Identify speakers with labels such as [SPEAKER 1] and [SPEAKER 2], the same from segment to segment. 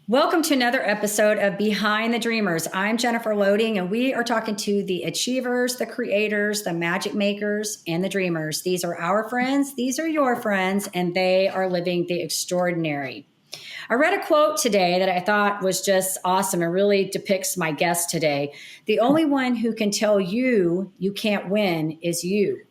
[SPEAKER 1] Welcome to another episode of Behind the Dreamers. I'm Jennifer Loading, and we are talking to the achievers, the creators, the magic makers, and the dreamers. These are our friends, these are your friends, and they are living the extraordinary. I read a quote today that I thought was just awesome and really depicts my guest today. The only one who can tell you you can't win is you,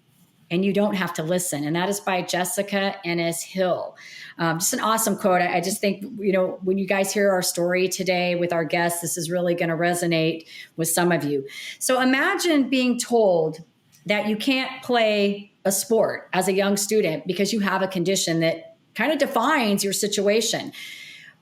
[SPEAKER 1] and you don't have to listen. And that is by Jessica Ennis Hill. Just an awesome quote. I just think, when you guys hear our story today with our guests, this is really going to resonate with some of you. So imagine being told that you can't play a sport as a young student because you have a condition that kind of defines your situation.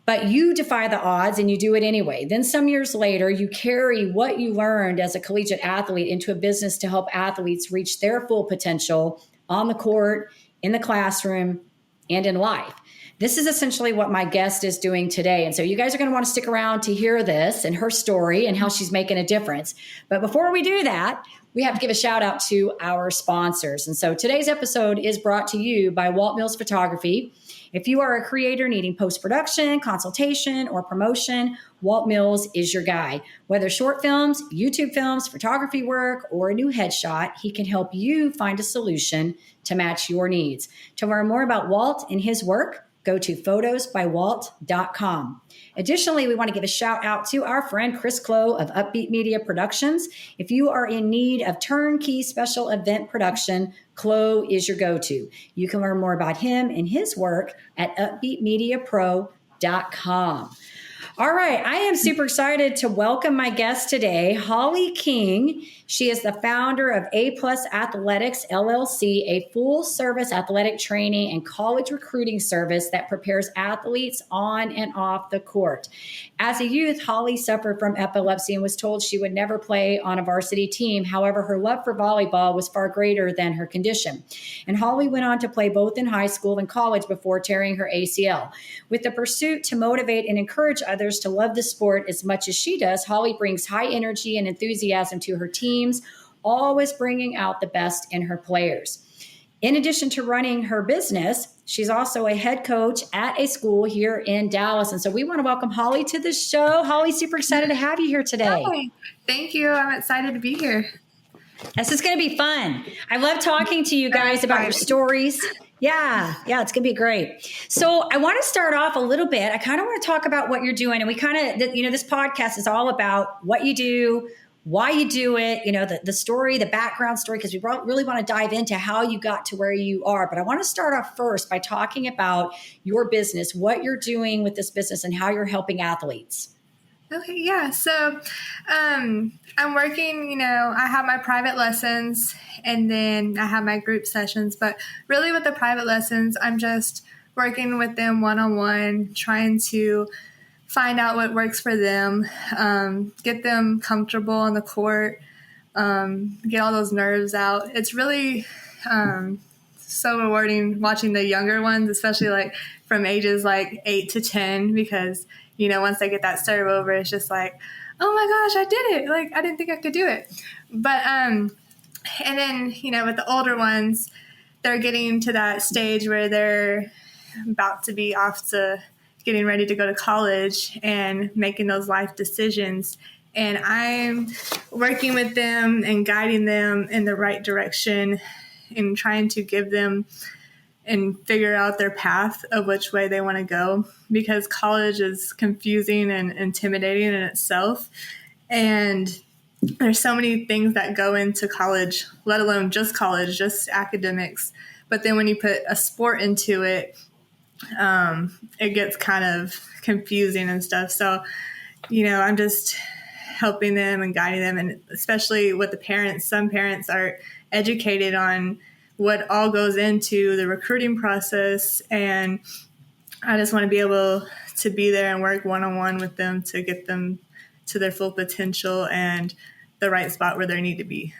[SPEAKER 1] But you defy the odds and you do it anyway. Then some years later, you carry what you learned as a collegiate athlete into a business to help athletes reach their full potential on the court, in the classroom, and in life. This is essentially what my guest is doing today. And so you guys are going to want to stick around to hear this and her story and how she's making a difference. But before we do that, we have to give a shout out to our sponsors. And so today's episode is brought to you by Walt Mills Photography. If you are a creator needing post-production, consultation, or promotion, Walt Mills is your guy. Whether short films, YouTube films, photography work, or a new headshot, he can help you find a solution to match your needs. To learn more about Walt and his work, go to photosbywalt.com. Additionally, we want to give a shout out to our friend Chris Clow of Upbeat Media Productions. If you are in need of turnkey special event production, Clow is your go-to. You can learn more about him and his work at upbeatmediapro.com. All right, I am super excited to welcome my guest today, Hollie King. She is the founder of A Athletics LLC, a full-service athletic training and college recruiting service that prepares athletes on and off the court. As a youth, Hollie suffered from epilepsy and was told she would never play on a varsity team. However, her love for volleyball was far greater than her condition. And Hollie went on to play both in high school and college before tearing her ACL. With the pursuit to motivate and encourage others to love the sport as much as she does, Hollie brings high energy and enthusiasm to her teams, always bringing out the best in her players. In addition to running her business, she's also a head coach at a school here in Dallas. And so we want to welcome Hollie to the show. Hollie, super excited to have you here today.
[SPEAKER 2] Hi. Thank you. I'm excited to be here.
[SPEAKER 1] This is going to be fun. I love talking to you guys about your stories. Yeah, it's going to be great. So I want to start off a little bit. I kind of want to talk about what you're doing. And we kind of, this podcast is all about what you do, why you do it, the story, the background story, because we really want to dive into how you got to where you are. But I want to start off first by talking about your business, what you're doing with this business and how you're helping athletes.
[SPEAKER 2] Okay, yeah. So I'm working, I have my private lessons and then I have my group sessions. But really with the private lessons, I'm just working with them one-on-one, trying to find out what works for them, get them comfortable on the court, get all those nerves out. It's really so rewarding watching the younger ones, especially like from ages like 8 to 10, because once they get that serve over, it's just like, oh my gosh, I did it. Like, I didn't think I could do it. But, and then, with the older ones, they're getting to that stage where they're about to be off to getting ready to go to college and making those life decisions. And I'm working with them and guiding them in the right direction and trying to give them and figure out their path of which way they want to go, because college is confusing and intimidating in itself. And there's so many things that go into college, let alone just college, just academics. But then when you put a sport into it, it gets kind of confusing and stuff. So, I'm just helping them and guiding them. And especially with the parents, some parents are educated on what all goes into the recruiting process. And I just want to be able to be there and work one-on-one with them to get them to their full potential and the right spot where they need to be.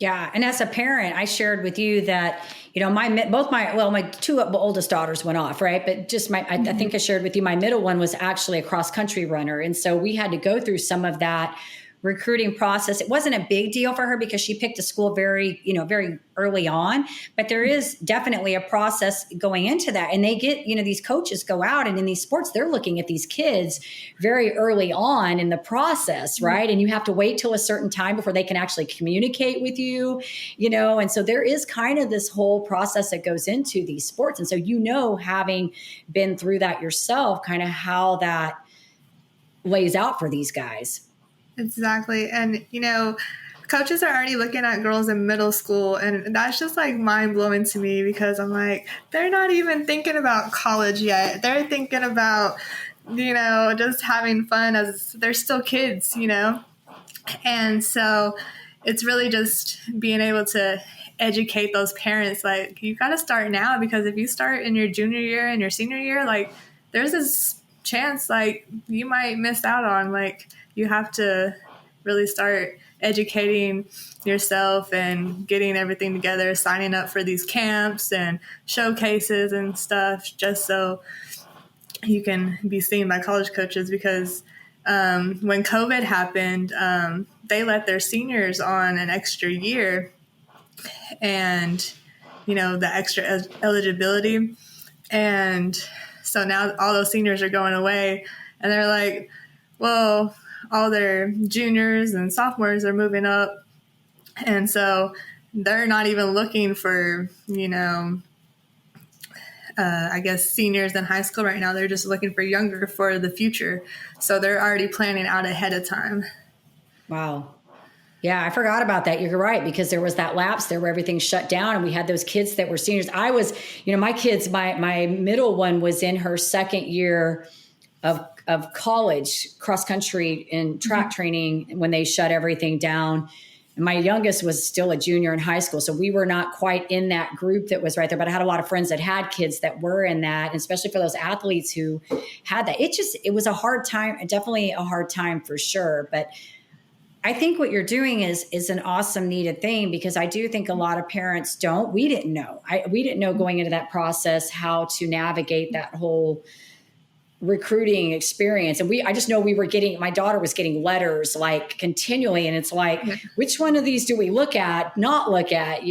[SPEAKER 1] Yeah. And as a parent, I shared with you that, my two oldest daughters went off, right? But just I think I shared with you, my middle one was actually a cross country runner. And so we had to go through some of that recruiting process. It wasn't a big deal for her because she picked a school very, very early on, but there is definitely a process going into that. And they get, these coaches go out, and in these sports, they're looking at these kids very early on in the process, right? And you have to wait till a certain time before they can actually communicate with you, and so there is kind of this whole process that goes into these sports. And so, having been through that yourself, kind of how that lays out for these guys.
[SPEAKER 2] Exactly. And, coaches are already looking at girls in middle school, and that's just like mind blowing to me, because I'm like, they're not even thinking about college yet. They're thinking about, just having fun as they're still kids, And so it's really just being able to educate those parents. Like, you got to start now, because if you start in your junior year and your senior year, like, there's this chance, like, you might miss out on, like, you have to really start educating yourself and getting everything together, signing up for these camps and showcases and stuff, just so you can be seen by college coaches. Because when COVID happened, they let their seniors on an extra year, and, the extra eligibility. And so now all those seniors are going away, and they're like, well, all their juniors and sophomores are moving up. And so they're not even looking for, I guess, seniors in high school right now. They're just looking for younger for the future. So they're already planning out ahead of time.
[SPEAKER 1] Wow. Yeah, I forgot about that. You're right, because there was that lapse there where everything shut down, and we had those kids that were seniors. I was, my kids, my middle one was in her second year of college, cross country and track training, when they shut everything down. And my youngest was still a junior in high school. So we were not quite in that group that was right there, but I had a lot of friends that had kids that were in that, and especially for those athletes who had that. It was a hard time, definitely a hard time for sure. But I think what you're doing is an awesome, needed thing, because I do think a lot of parents don't. We didn't know. We didn't know going into that process how to navigate that whole recruiting experience. And I just know my daughter was getting letters like continually. And it's like, which one of these do we not look at,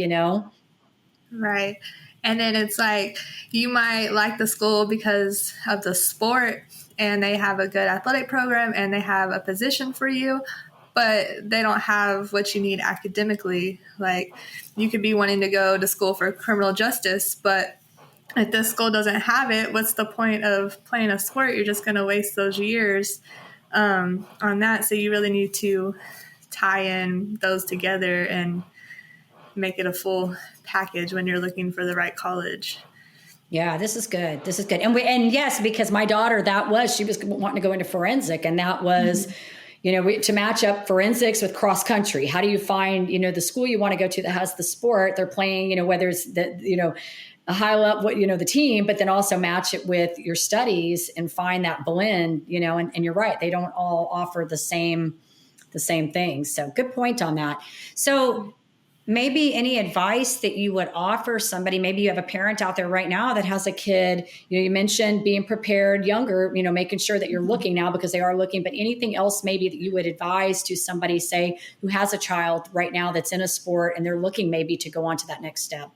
[SPEAKER 2] Right. And then it's like, you might like the school because of the sport, and they have a good athletic program, and they have a position for you, but they don't have what you need academically. Like, you could be wanting to go to school for criminal justice, but if this school doesn't have it, what's the point of playing a sport? You're just going to waste those years on that. So you really need to tie in those together and make it a full package when you're looking for the right college.
[SPEAKER 1] Yeah, this is good. This is good. And yes, because my daughter, she was wanting to go into forensic, and that was, to match up forensics with cross country. How do you find, the school you want to go to that has the sport they're playing, whether it's a high level, the team, but then also match it with your studies and find that blend, and you're right. They don't all offer the same things. So good point on that. So maybe any advice that you would offer somebody, maybe you have a parent out there right now that has a kid, you mentioned being prepared younger, making sure that you're looking now, because they are looking, but anything else maybe that you would advise to somebody, say, who has a child right now that's in a sport and they're looking maybe to go on to that next step?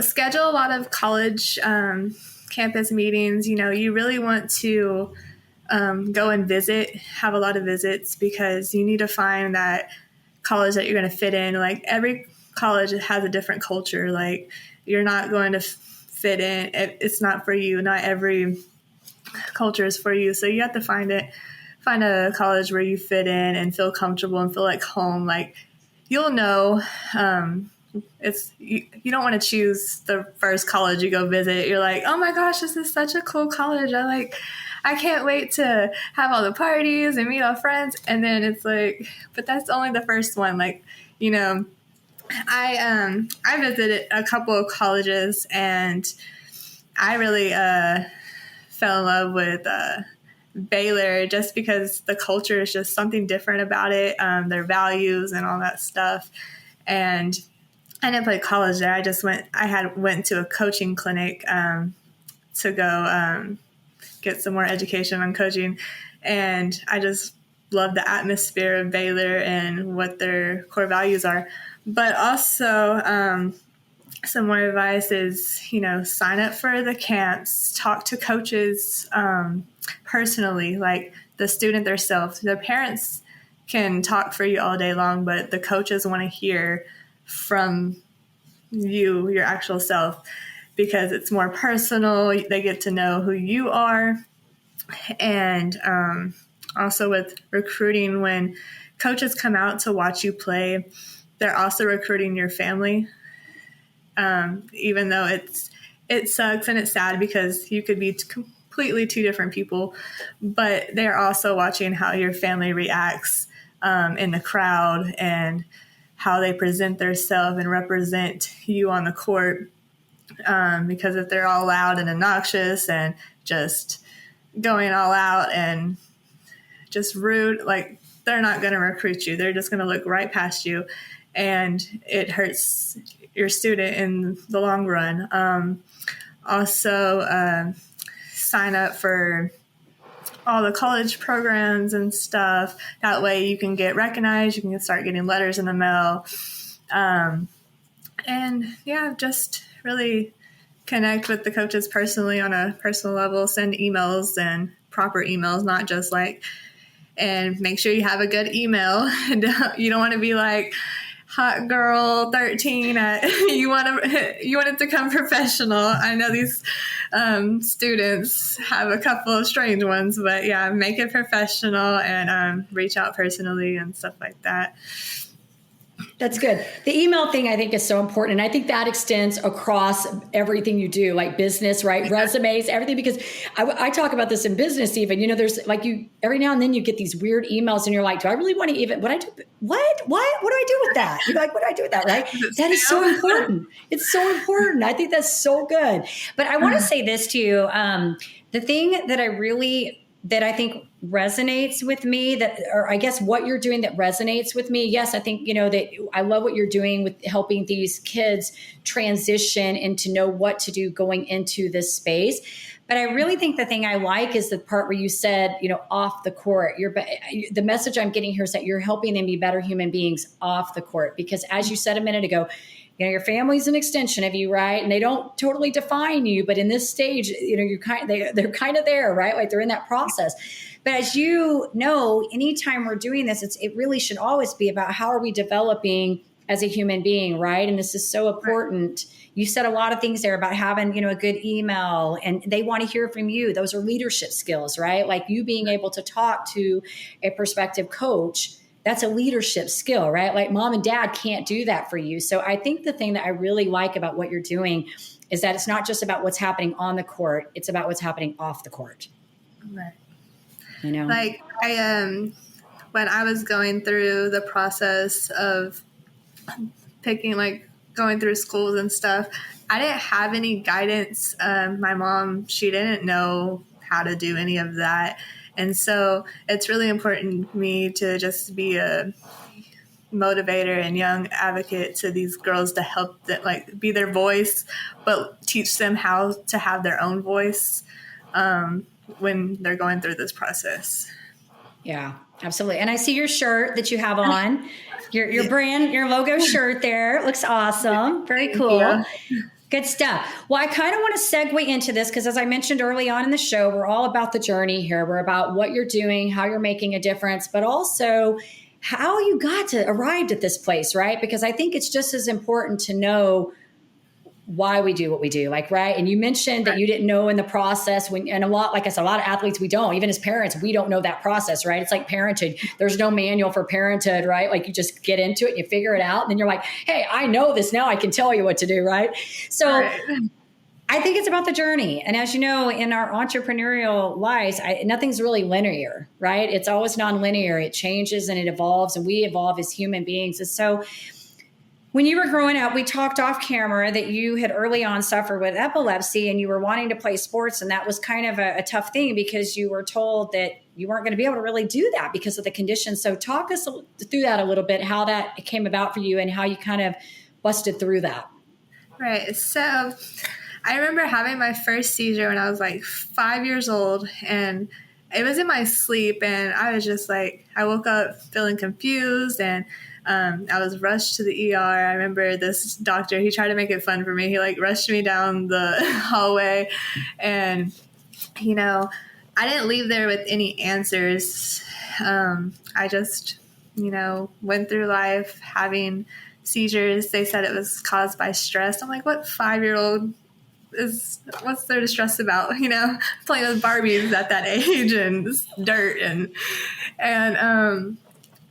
[SPEAKER 2] Schedule a lot of college campus meetings. You really want to go and have a lot of visits, because you need to find that college that you're going to fit in. Like, every college has a different culture. Like, you're not going to fit in. It's not for you. Not every culture is for you. So you have to find a college where you fit in and feel comfortable and feel like home. Like, you'll know, you don't want to choose the first college you go visit. You're like, oh my gosh, this is such a cool college. I can't wait to have all the parties and meet all friends. And then it's like, but that's only the first one. Like, I visited a couple of colleges, and I really fell in love with Baylor, just because the culture is just something different about it, their values and all that stuff. And I didn't play college there. I went to a coaching clinic to go get some more education on coaching. And I just love the atmosphere of Baylor and what their core values are. But also, some more advice is, sign up for the camps, talk to coaches personally, like the student themselves. The parents can talk for you all day long, but the coaches want to hear from you, your actual self, because it's more personal. They get to know who you are. And also with recruiting, when coaches come out to watch you play, they're also recruiting your family. Even though it sucks and it's sad because you could be completely two different people, but they're also watching how your family reacts in the crowd and how they present themselves and represent you on the court. Because if they're all loud and obnoxious and just going all out and just rude, like, they're not going to recruit you. They're just going to look right past you, and it hurts your student in the long run. Also, sign up for all the college programs and stuff. That way you can get recognized. You can start getting letters in the mail. And yeah, just really connect with the coaches personally on a personal level. Send emails, and proper emails, not just like, and make sure you have a good email. You don't want to be like hot girl 13 you want it to come professional. I know these students have a couple of strange ones, but yeah, make it professional and reach out personally and stuff like that.
[SPEAKER 1] That's good. The email thing I think is so important. And I think that extends across everything you do, like business, right? Resumes, everything, because I talk about this in business even, there's like every now and then you get these weird emails and you're like, do I really want to even, what do I do with that? You're like, what do I do with that? Right? That is so important. It's so important. I think that's so good. But I want to say this to you. The thing that I think resonates with me, or I guess what you're doing that resonates with me. Yes, I think, that I love what you're doing with helping these kids transition and to know what to do going into this space. But I really think the thing I like is the part where you said, off the court. The message I'm getting here is that you're helping them be better human beings off the court. Because as you said a minute ago, your family's an extension of you, right? And they don't totally define you, but in this stage, they're kind of there, right? Like they're in that process. But as you know, anytime we're doing this, it really should always be about how are we developing as a human being, right? And this is so important. You said a lot of things there about having, a good email, and they want to hear from you. Those are leadership skills, right? Like you being able to talk to a prospective coach. That's a leadership skill, right? Like mom and dad can't do that for you. So I think the thing that I really like about what you're doing is that it's not just about what's happening on the court. It's about what's happening off the court.
[SPEAKER 2] Right.
[SPEAKER 1] Like
[SPEAKER 2] I, when I was going through the process of going through schools and stuff, I didn't have any guidance. My mom, she didn't know how to do any of that. And so it's really important to me to just be a motivator and young advocate to these girls to help them, like, be their voice, but teach them how to have their own voice when they're going through this process.
[SPEAKER 1] Yeah, absolutely. And I see your shirt that you have on, your brand, your logo shirt there. It looks awesome. Very cool. Good stuff. Well, I kind of want to segue into this because as I mentioned early on in the show, we're all about the journey here. We're about what you're doing, how you're making a difference, but also how you arrived at this place, right? Because I think it's just as important to know why we do what we do, like, right? And you mentioned that you didn't know in the process and a lot of athletes, we don't, even as parents, we don't know that process, right? It's like parenthood. There's no manual for parenthood, right? Like you just get into it, you figure it out. And then you're like, hey, I know this now. I can tell you what to do, right? So I think it's about the journey. And as you know, in our entrepreneurial lives, nothing's really linear, right? It's always nonlinear. It changes and it evolves, and we evolve as human beings. And so when you were growing up, we talked off camera that you had early on suffered with epilepsy and you were wanting to play sports. And that was kind of a tough thing because you were told that you weren't going to be able to really do that because of the condition. So talk us through that a little bit, how that came about for you and how you kind of busted through that.
[SPEAKER 2] Right. So I remember having my first seizure when I was like 5 years old, and it was in my sleep, and I was just like, I woke up feeling confused, and I was rushed to the ER. I remember this doctor, he tried to make it fun for me. He like rushed me down the hallway, and, you know, I didn't leave there with any answers. I just, went through life having seizures. They said it was caused by stress. I'm like, what 5-year-old what's there to stress about? Playing with Barbies at that age and dirt and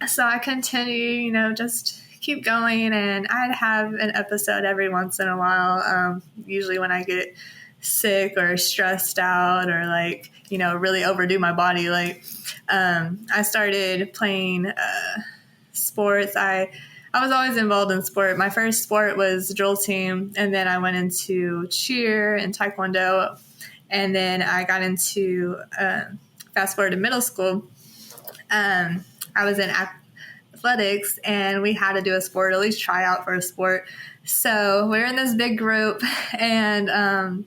[SPEAKER 2] so I continue, just keep going, and I'd have an episode every once in a while. Usually when I get sick or stressed out or like, really overdo my body. Like, I started playing sports. I was always involved in sport. My first sport was drill team, and then I went into cheer and taekwondo, and then I got into fast forward to middle school. I was in athletics, and we had to do a sport, at least try out for a sport. So we're in this big group, and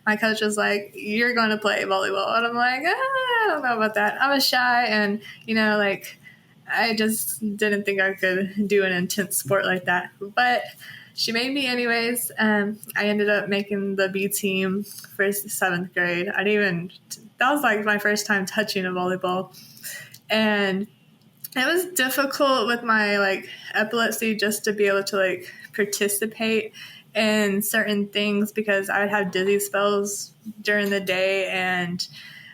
[SPEAKER 2] my coach was like, "You're going to play volleyball," and I'm like, I don't know about that. I was shy, and I just didn't think I could do an intense sport like that. But she made me anyways. I ended up making the B team for 7th grade. That was like my first time touching a volleyball. And it was difficult with my epilepsy just to be able to participate in certain things, because I would have dizzy spells during the day, and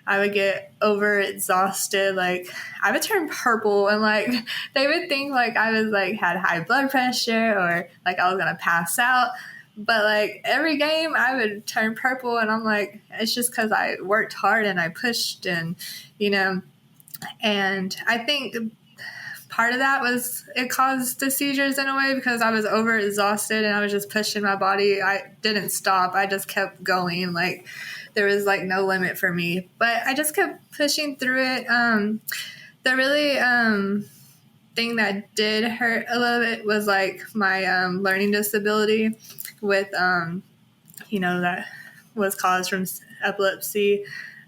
[SPEAKER 2] I would get over exhausted. I would turn purple, and they would think I was had high blood pressure, or I was gonna pass out. But every game I would turn purple, and I'm like, it's just because I worked hard and I pushed, and and I think part of that was it caused the seizures in a way, because I was over exhausted and I was just pushing my body. I didn't stop. I just kept going. There was no limit for me, but I just kept pushing through it. The really thing that did hurt a little bit was my learning disability with that was caused from epilepsy.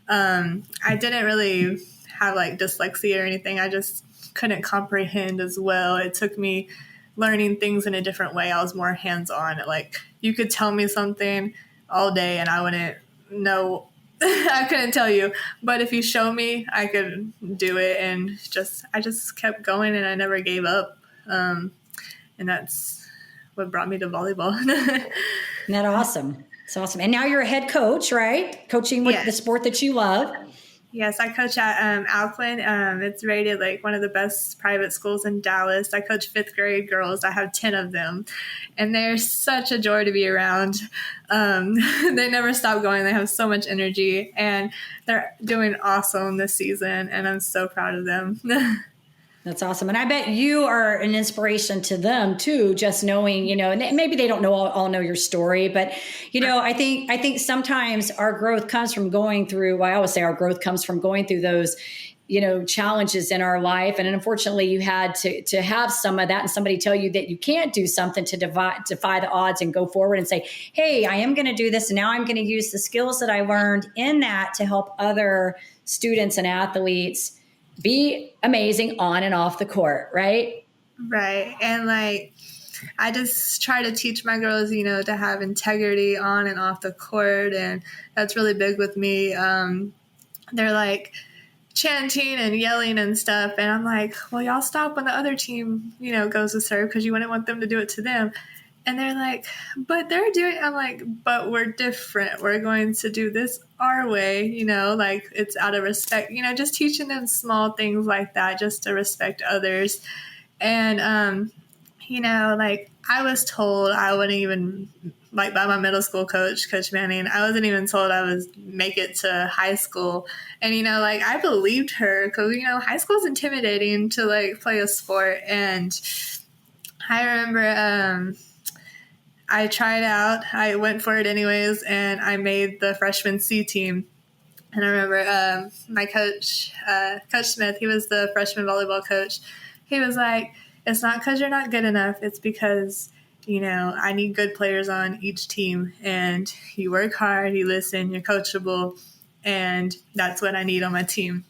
[SPEAKER 2] I didn't really have dyslexia or anything. I just couldn't comprehend as well. It took me learning things in a different way. I was more hands-on. You could tell me something all day and I wouldn't know. I couldn't tell you, but if you show me, I could do it. And I just kept going, and I never gave up. And that's what brought me to volleyball.
[SPEAKER 1] Isn't that awesome? It's awesome. And now you're a head coach, right? Coaching with the sport that you love.
[SPEAKER 2] Yes, I coach at Alcuin. It's rated one of the best private schools in Dallas. I coach 5th grade girls. I have 10 of them, and they're such a joy to be around. They never stop going. They have so much energy, and they're doing awesome this season, and I'm so proud of them.
[SPEAKER 1] That's awesome. And I bet you are an inspiration to them too, just knowing, and maybe they don't all know your story, but, I think sometimes our growth comes from going through, I always say our growth comes from going through those, challenges in our life. And unfortunately you had to have some of that, and somebody tell you that you can't do something to defy the odds and go forward and say, hey, I am going to do this. And now I'm going to use the skills that I learned in that to help other students and athletes be amazing on and off the court, right?
[SPEAKER 2] Right. And I just try to teach my girls, to have integrity on and off the court. And that's really big with me. They're chanting and yelling and stuff. And I'm like, well, y'all stop when the other team, goes to serve, because you wouldn't want them to do it to them. And they're like, but they're doing, I'm like, but we're different. We're going to do this our way, it's out of respect, just teaching them small things like that, just to respect others. And, I was told I wouldn't even, by my middle school coach, Coach Manning, I wasn't even told I would make it to high school. And, I believed her, because, high school is intimidating to play a sport. And I remember, I tried out. I went for it anyways, and I made the freshman C team. And I remember my coach, Coach Smith, he was the freshman volleyball coach. He was like, it's not because you're not good enough. It's because, I need good players on each team. And you work hard, you listen, you're coachable. and that's what I need on my team.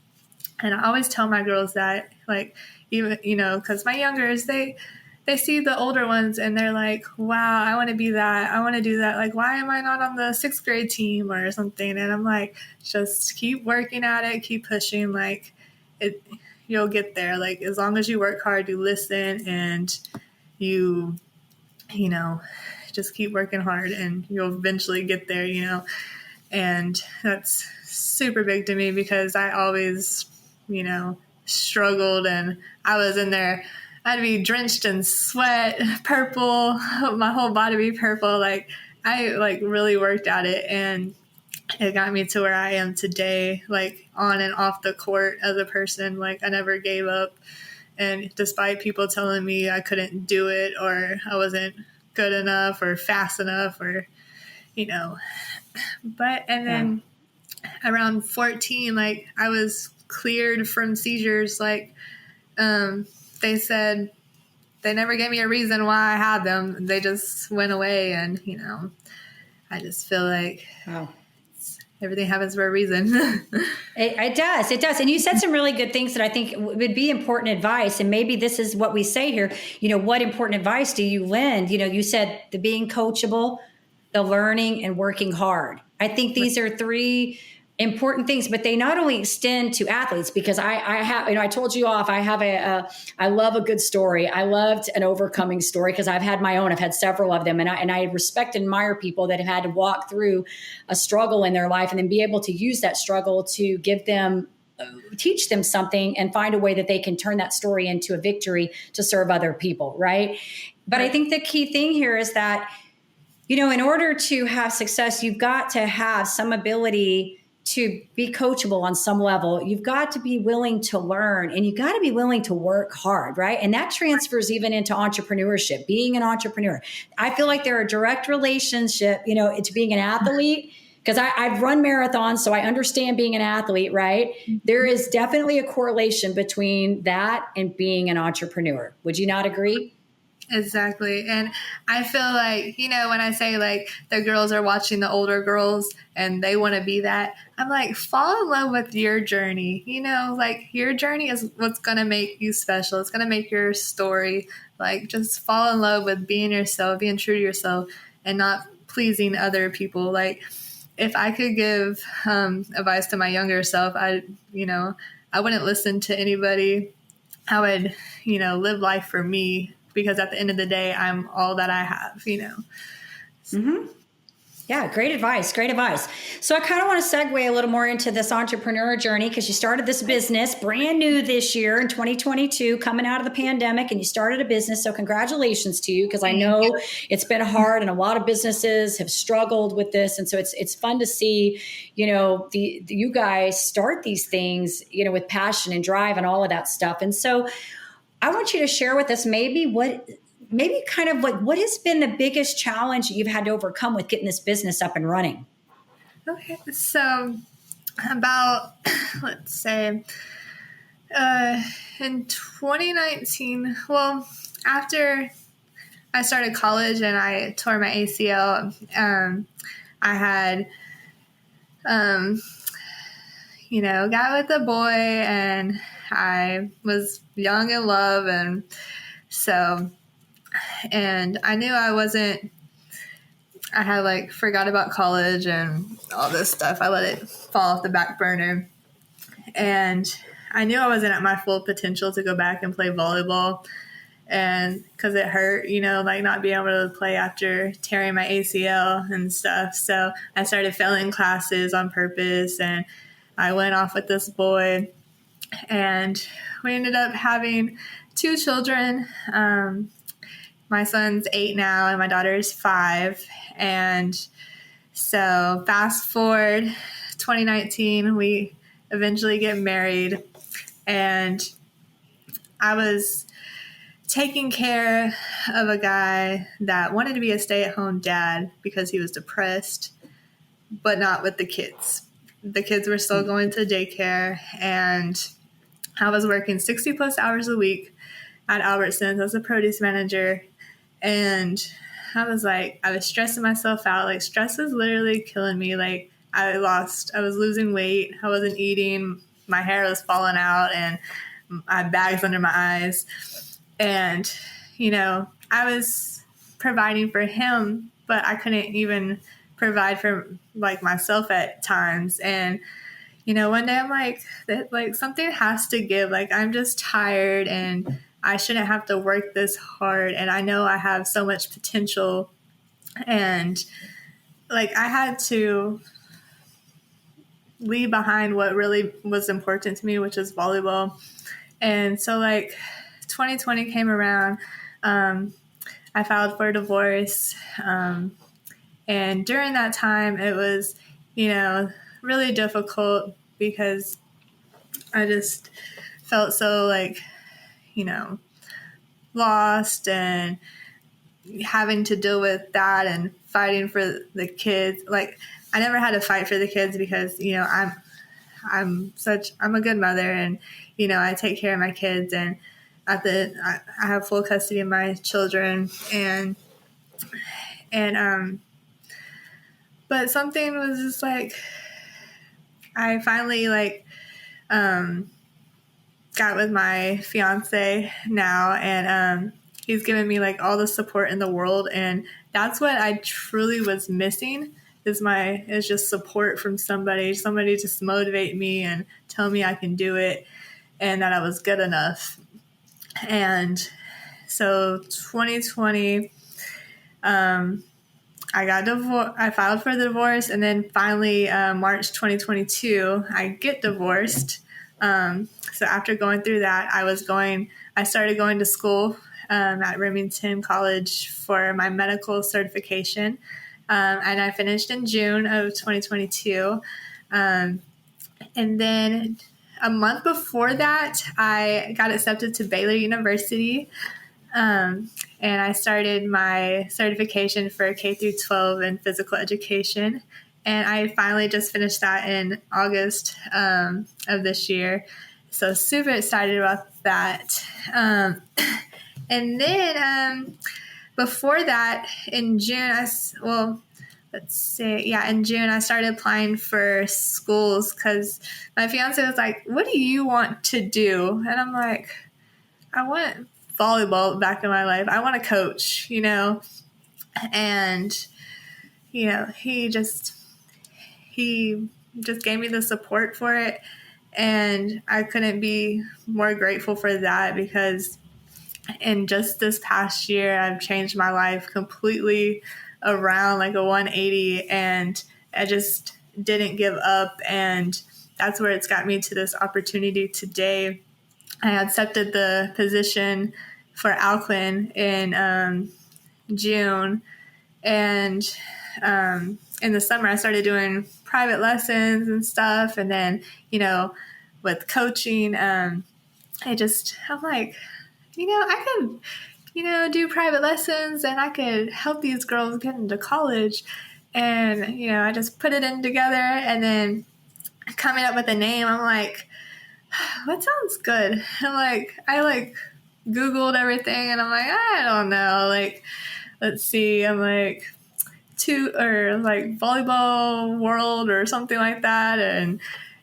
[SPEAKER 2] And I always tell my girls that, like, even, because my youngers, they see the older ones and they're like, wow, I want to be that. I want to do that. Like, why am I not on the 6th grade team or something? And I'm like, just keep working at it, keep pushing. Like, you'll get there. Like, as long as you work hard, you listen, and you just keep working hard, and you'll eventually get there, And that's super big to me because I always, struggled, and I was in there. I'd be drenched in sweat, purple, my whole body be purple. Like, I really worked at it, and it got me to where I am today, like on and off the court as a person. Like, I never gave up. And despite people telling me I couldn't do it, or I wasn't good enough or fast enough, or, and then around 14, like, I was cleared from seizures. Like, they said they never gave me a reason why I had them. They just went away. And, I just feel like everything happens for a reason.
[SPEAKER 1] It does. And you said some really good things that I think would be important advice. And maybe this is what we say here. What important advice do you lend? You said the being coachable, the learning, and working hard. I think these are 3 important things, but they not only extend to athletes, because I have, I told you off, I love a good story. I loved an overcoming story because I've had my own. I've had several of them, and I respect and admire people that have had to walk through a struggle in their life and then be able to use that struggle to teach them something and find a way that they can turn that story into a victory to serve other people. Right. But I think the key thing here is that, in order to have success, you've got to have some ability to be coachable on some level. You've got to be willing to learn, and you've got to be willing to work hard, right? And that transfers even into entrepreneurship, being an entrepreneur. I feel like there are direct relationship, to being an athlete, because I've run marathons, so I understand being an athlete, right? There is definitely a correlation between that and being an entrepreneur. Would you not agree?
[SPEAKER 2] Exactly. And I feel like, when I say like the girls are watching the older girls and they want to be that, I'm like, fall in love with your journey. Like, your journey is what's going to make you special. It's going to make your story. Like, just fall in love with being yourself, being true to yourself, and not pleasing other people. Like, if I could give advice to my younger self, I wouldn't listen to anybody. I would, live life for me, because at the end of the day, I'm all that I have,
[SPEAKER 1] Mm-hmm. Yeah, great advice. Great advice. So I kind of want to segue a little more into this entrepreneur journey, because you started this business brand new this year in 2022, coming out of the pandemic, and you started a business. So congratulations to you, because I know it's been hard and a lot of businesses have struggled with this. And so it's fun to see, you guys start these things, with passion and drive and all of that stuff. And so I want you to share with us what has been the biggest challenge you've had to overcome with getting this business up and running?
[SPEAKER 2] Okay. So about, let's say, in 2019, well, after I started college and I tore my ACL, I had, got with a boy, and I was young in love. And I knew I had forgot about college and all this stuff. I let it fall off the back burner. And I knew I wasn't at my full potential to go back and play volleyball. And because it hurt, not being able to play after tearing my ACL and stuff. So I started failing classes on purpose, and I went off with this boy, and we ended up having 2 children. My son's 8 now, and my daughter is 5. And so fast forward 2019, we eventually get married, and I was taking care of a guy that wanted to be a stay-at-home dad because he was depressed, but not with the kids. The kids were still going to daycare, and I was working 60 plus hours a week at Albertsons as a produce manager. And I was stressing myself out. Stress is literally killing me. I was losing weight. I wasn't eating. My hair was falling out and I had bags under my eyes. And, I was providing for him, but I couldn't even provide for like myself at times. And, one day I'm like, something has to give. Like, I'm just tired and I shouldn't have to work this hard. And I know I have so much potential. And like, I had to leave behind what really was important to me, which is volleyball. And so like 2020 came around, I filed for divorce. And during that time, it was, really difficult because I just felt so like, lost and having to deal with that and fighting for the kids. Like, I never had to fight for the kids because, I'm a good mother and, I take care of my kids and I have full custody of my children but something was just like, I finally got with my fiance now and, he's given me like all the support in the world. And that's what I truly was missing is just support from somebody just motivate me and tell me I can do it and that I was good enough. And so 2020, I got divorced. I filed for the divorce, and then finally, March 2022, I get divorced. So after going through that, I started going to school at Remington College for my medical certification, and I finished in June of 2022. And then a month before that, I got accepted to Baylor University. And I started my certification for K through 12 in physical education. And I finally just finished that in August of this year. So super excited about that. And then before that, in June, in June, I started applying for schools because my fiance was like, "What do you want to do?" And I'm like, "I want volleyball back in my life. I want to coach, and, he just gave me the support for it. And I couldn't be more grateful for that because in just this past year, I've changed my life completely around like a 180 and I just didn't give up. And that's where it's got me to this opportunity today. I accepted the position for Alcuin in June. And in the summer, I started doing private lessons and stuff. And then, with coaching, I'm like, I could, do private lessons and I could help these girls get into college. And, I just put it in together and then coming up with a name, I'm like, what sounds good? I Googled everything and I'm like, I don't know. Like, let's see. I'm like, volleyball world or something like that. And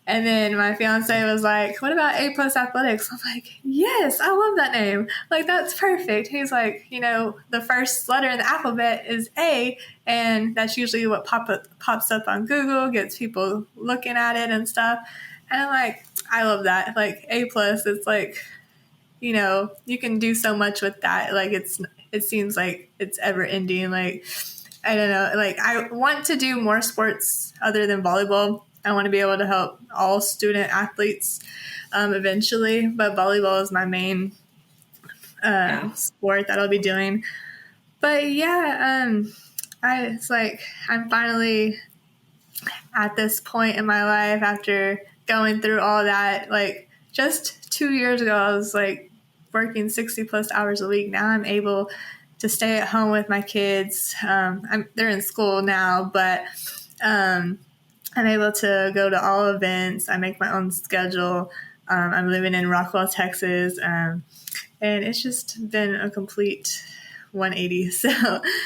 [SPEAKER 2] then my fiance was like, what about A Athletics? I'm like, yes, I love that name. Like, that's perfect. He's like, the first letter in the alphabet is A, and that's usually what pops up on Google, gets people looking at it and stuff. And I'm like, I love that. Like, A+, it's like, you can do so much with that. Like, it seems like it's ever ending. Like, I don't know. Like, I want to do more sports other than volleyball. I want to be able to help all student athletes eventually, but volleyball is my main sport that I'll be doing. But yeah, it's like I'm finally at this point in my life after going through all that. Like, just 2 years ago, I was like working 60 plus hours a week. Now I'm able to stay at home with my kids. They're in school now, but I'm able to go to all events. I make my own schedule. I'm living in Rockwell, Texas. And it's just been a complete 180. So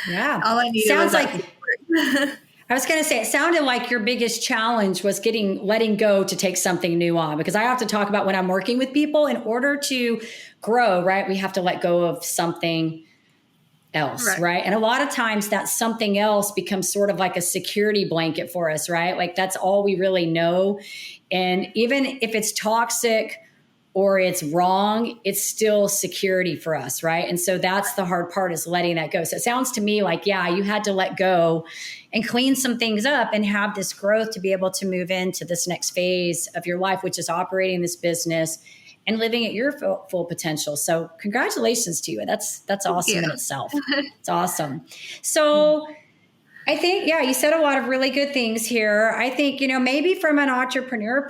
[SPEAKER 1] yeah,
[SPEAKER 2] all I needed
[SPEAKER 1] sounds
[SPEAKER 2] was
[SPEAKER 1] like I was going to say, it sounded like your biggest challenge was letting go to take something new on, because I have to talk about when I'm working with people, in order to grow, right? We have to let go of something else,
[SPEAKER 2] Right.
[SPEAKER 1] right? And a lot of times that something else becomes sort of like a security blanket for us, right? Like that's all we really know. And even if it's toxic or it's wrong, it's still security for us, right? And so that's the hard part, is letting that go. So it sounds to me like, yeah, you had to let go and clean some things up and have this growth to be able to move into this next phase of your life, which is operating this business and living at your full potential. So congratulations to you. That's
[SPEAKER 2] Thank you.
[SPEAKER 1] awesome in itself. It's awesome. So I think, yeah, you said a lot of really good things here. I think, maybe from an entrepreneur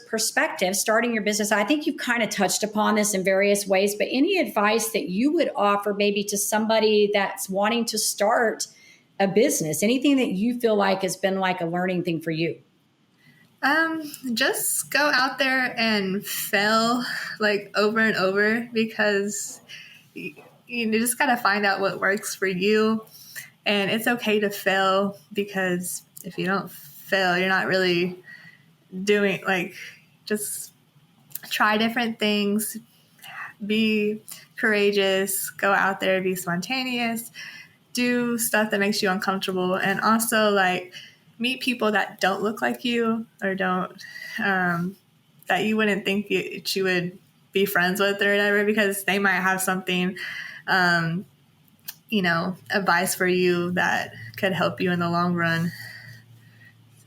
[SPEAKER 1] perspective, starting your business, I think you've kind of touched upon this in various ways, but any advice that you would offer maybe to somebody that's wanting to start a business, anything that you feel like has been like a learning thing for you?
[SPEAKER 2] Just go out there and fail like over and over, because you just got to find out what works for you. And it's okay to fail, because if you don't fail, you're not really doing, like, just try different things, be courageous, go out there, be spontaneous, do stuff that makes you uncomfortable, and also like meet people that don't look like you, or don't that you wouldn't think you would be friends with or whatever, because they might have something advice for you that could help you in the long run.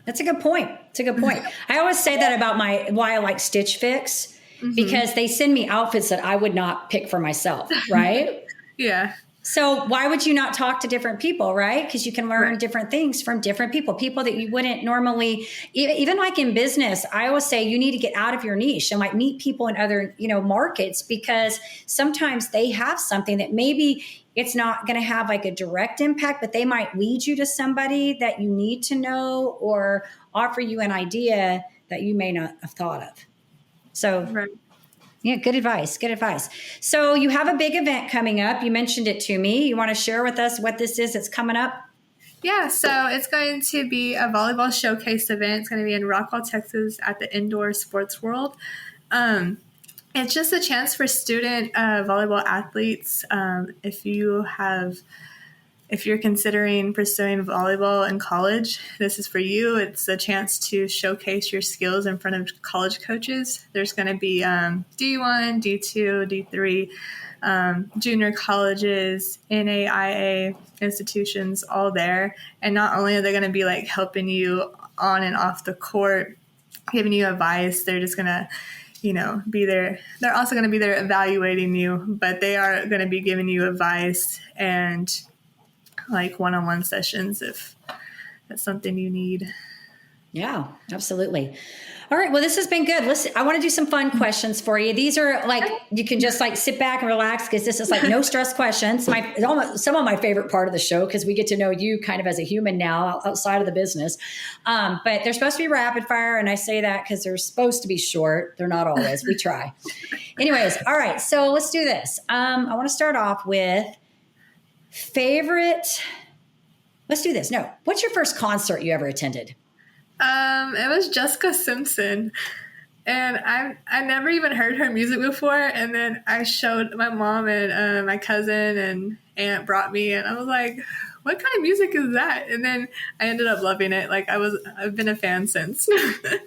[SPEAKER 1] That's a good point. It's a good point. I always say that about why I like Stitch Fix, because they send me outfits that I would not pick for myself, right?
[SPEAKER 2] Yeah.
[SPEAKER 1] So why would you not talk to different people, right? Because you can learn different things from different people that you wouldn't normally, even like in business, I always say you need to get out of your niche and like meet people in other, markets, because sometimes they have something that maybe it's not going to have like a direct impact, but they might lead you to somebody that you need to know, or offer you an idea that you may not have thought of. So yeah, good advice. Good advice. So you have a big event coming up. You mentioned it to me. You want to share with us what this is that's coming up?
[SPEAKER 2] Yeah, so it's going to be a volleyball showcase event. It's going to be in Rockwall, Texas at the Indoor Sports World. It's just a chance for student volleyball athletes. If you're considering pursuing volleyball in college, this is for you. It's a chance to showcase your skills in front of college coaches. There's going to be D1, D2, D3, junior colleges, NAIA institutions, all there. And not only are they going to be like helping you on and off the court, giving you advice, they're just going to be there. They're also going to be there evaluating you, but they are going to be giving you advice and like one-on-one sessions if that's something you need.
[SPEAKER 1] Yeah, absolutely. All right. Well, this has been good. Listen, I want to do some fun questions for you. These are like, you can just like sit back and relax, because this is like no stress questions. Some of my favorite part of the show, because we get to know you kind of as a human now outside of the business. But they're supposed to be rapid fire. And I say that because they're supposed to be short. They're not always. We try. Anyways. All right. So let's do this. I want to start off with favorite. Let's do this. No. What's your first concert you ever attended?
[SPEAKER 2] It was Jessica Simpson, and I never even heard her music before. And then I showed my mom, and my cousin and aunt brought me, and I was like, "What kind of music is that?" And then I ended up loving it. Like I've been a fan since.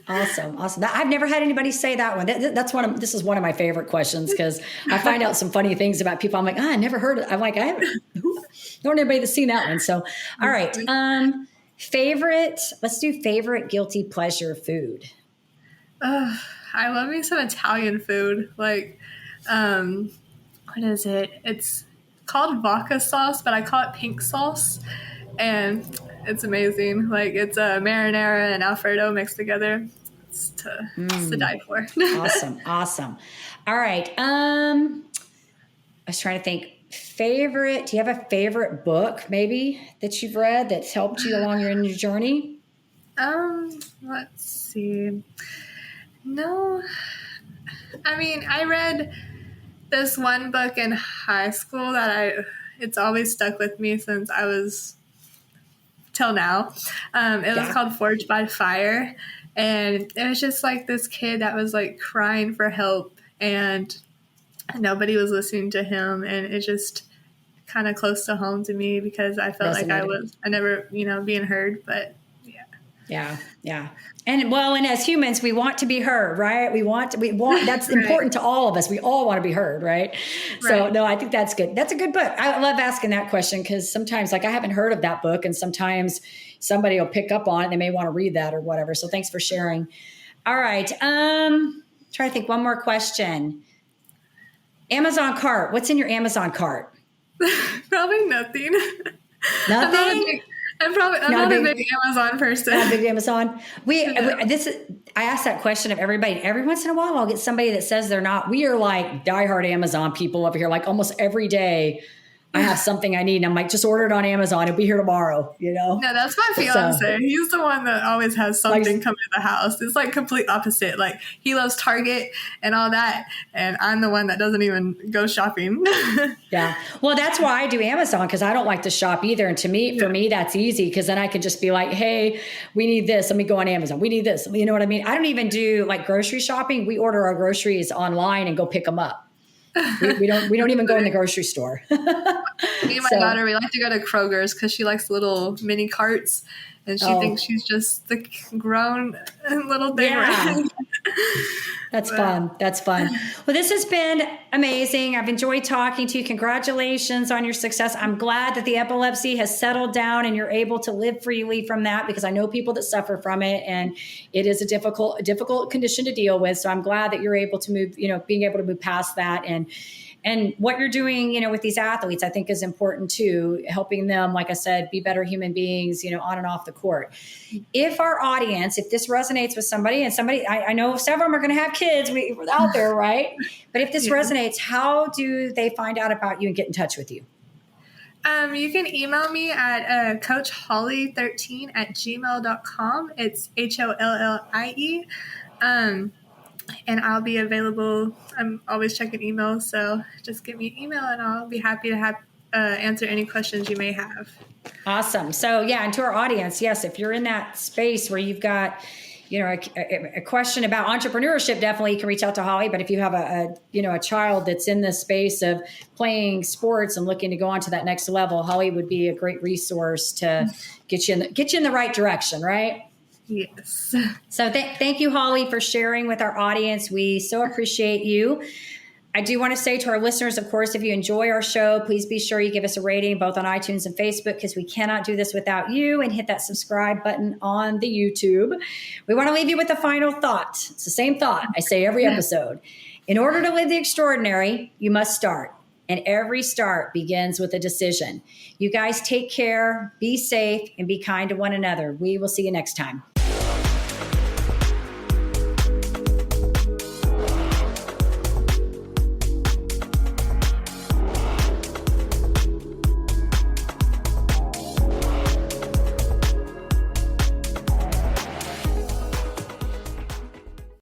[SPEAKER 1] Awesome. I've never had anybody say that one. This is one of my favorite questions, because I find out some funny things about people. I'm like, I never heard it. I'm like, I haven't known anybody that's seen that one. So, all right. Let's do favorite guilty pleasure food.
[SPEAKER 2] I love me some Italian food. Like, what is it? It's called vodka sauce, but I call it pink sauce. And it's amazing. Like, it's a marinara and Alfredo mixed together. It's to die for.
[SPEAKER 1] Awesome. All right. I was trying to think. Do you have a favorite book maybe that you've read that's helped you along your journey?
[SPEAKER 2] Let's see. No. I mean, I read this one book in high school that it's always stuck with me since I was till now. It was called Forged by Fire. And it was just like this kid that was like crying for help, and nobody was listening to him. And it just kind of close to home to me because I felt like I never, being heard, but yeah.
[SPEAKER 1] Yeah. And as humans, we want to be heard, right? We want, that's important to all of us. We all want to be heard, right? So no, I think that's good. That's a good book. I love asking that question because sometimes like I haven't heard of that book, and sometimes somebody will pick up on it. They may want to read that or whatever. So thanks for sharing. All right. Try to think one more question. Amazon cart. What's in your Amazon cart?
[SPEAKER 2] Probably nothing.
[SPEAKER 1] Nothing?
[SPEAKER 2] I'm not a big Amazon person.
[SPEAKER 1] Not a big Amazon. I ask that question of everybody. Every once in a while, I'll get somebody that says they're not. We are like diehard Amazon people over here. Like almost every day, I have something I need, and I'm like, just order it on Amazon. It'll be here tomorrow.
[SPEAKER 2] No, that's my fiance. He's the one that always has something come to the house. It's like complete opposite. Like he loves Target and all that, and I'm the one that doesn't even go shopping.
[SPEAKER 1] Yeah, well, that's why I do Amazon, because I don't like to shop either. And for me, that's easy because then I can just be like, hey, we need this. Let me go on Amazon. We need this. You know what I mean? I don't even do like grocery shopping. We order our groceries online and go pick them up. We don't even go in the grocery store.
[SPEAKER 2] Me and my daughter, we like to go to Kroger's because she likes little mini carts, and she thinks she's just the grown little thing.
[SPEAKER 1] Yeah.
[SPEAKER 2] Right?
[SPEAKER 1] That's fun. That's fun. Well, this has been amazing. I've enjoyed talking to you. Congratulations on your success. I'm glad that the epilepsy has settled down and you're able to live freely from that, because I know people that suffer from it, and it is a difficult condition to deal with. So I'm glad that you're able to move, being able to move past that. And what you're doing, with these athletes, I think is important too, helping them, like I said, be better human beings, on and off the court. If our audience, if this resonates with somebody, I know several of them are going to have kids out there, right? But if this resonates, how do they find out about you and get in touch with you?
[SPEAKER 2] You can email me at coachhollie13@gmail.com. It's HOLLIE. And I'll be available. I'm always checking emails, so just give me an email and I'll be happy to answer any questions you may have.
[SPEAKER 1] Awesome. So and to our audience, yes, if you're in that space where you've got, a question about entrepreneurship, definitely you can reach out to Hollie. But if you have a child that's in the space of playing sports and looking to go on to that next level, Hollie would be a great resource to get you in the right direction, right?
[SPEAKER 2] Yes.
[SPEAKER 1] So thank you, Hollie, for sharing with our audience. We so appreciate you. I do want to say to our listeners, of course, if you enjoy our show, please be sure you give us a rating both on iTunes and Facebook, because we cannot do this without you, and hit that subscribe button on the YouTube. We want to leave you with a final thought. It's the same thought I say every episode. In order to live the extraordinary, you must start. And every start begins with a decision. You guys take care, be safe, and be kind to one another. We will see you next time.